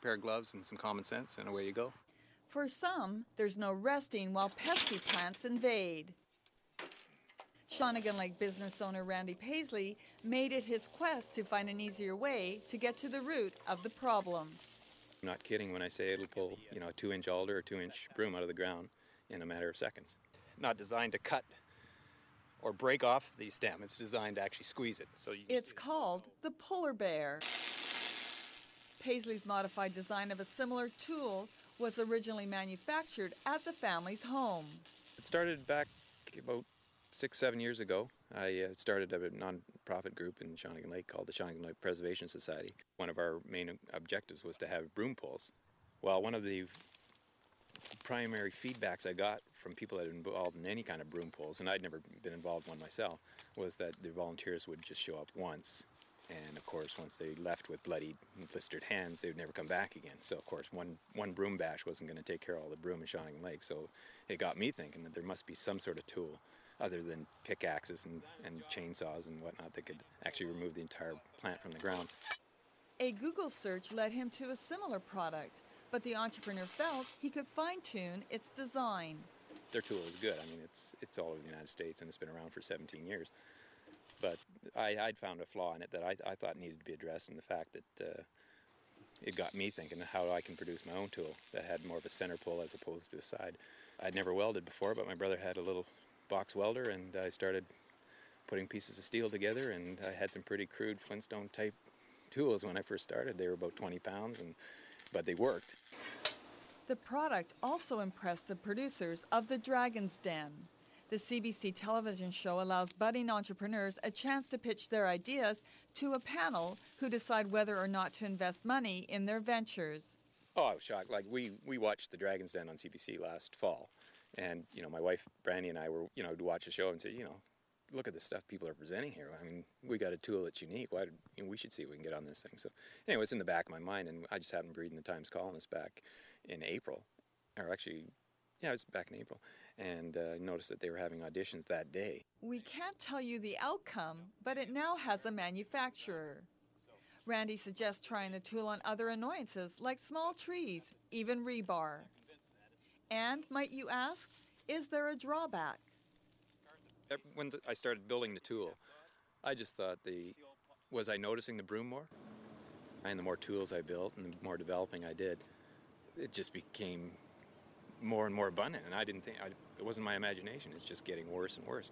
pair of gloves and some common sense, and away you go. For some, there's no resting while pesky plants invade. Shawnigan Lake business owner Randy Paisley made it his quest to find an easier way to get to the root of the problem. I'm not kidding when I say it'll pull, a 2-inch alder or 2-inch broom out of the ground in a matter of seconds. Not designed to cut or break off the stem. It's designed to actually squeeze it. It's called the Pullerbear. Paisley's modified design of a similar tool was originally manufactured at the family's home. It started back about 6-7 years ago. I started a non-profit group in Shawnigan Lake called the Shawnigan Lake Preservation Society. One of our main objectives was to have broom pulls. Well, one of the primary feedbacks I got from people that are involved in any kind of broom pulls, and I'd never been involved in one myself, was that the volunteers would just show up once, and of course once they left with bloodied and blistered hands, they would never come back again. So of course one broom bash wasn't going to take care of all the broom in Shawnigan Lake, so it got me thinking that there must be some sort of tool other than pickaxes and chainsaws and whatnot that could actually remove the entire plant from the ground. A Google search led him to a similar product, but the entrepreneur felt he could fine-tune its design. Their tool is good. I mean, it's all over the United States and it's been around for 17 years. But I'd found a flaw in it that I thought needed to be addressed, in the fact that it got me thinking how I can produce my own tool that had more of a center pull as opposed to a side. I'd never welded before, but my brother had a little box welder, and I started putting pieces of steel together, and I had some pretty crude Flintstone type tools when I first started. They were about 20 pounds, but they worked. The product also impressed the producers of The Dragon's Den. The CBC television show allows budding entrepreneurs a chance to pitch their ideas to a panel who decide whether or not to invest money in their ventures. Oh, I was shocked. Like, we watched The Dragon's Den on CBC last fall. And, my wife, Brandy, and I were, to watch the show and say, look at the stuff people are presenting here. I mean, we got a tool that's unique. We should see if we can get on this thing. So, anyway, it's in the back of my mind, and I just happened to read in the Times columnist back in April. Or actually, it was back in April. And noticed that they were having auditions that day. We can't tell you the outcome, but it now has a manufacturer. Randy suggests trying the tool on other annoyances like small trees, even rebar. And, might you ask, is there a drawback? When I started building the tool, I just thought, was I noticing the broom more? And the more tools I built and the more developing I did, it just became more and more abundant. And I didn't think, it wasn't my imagination, it's just getting worse and worse.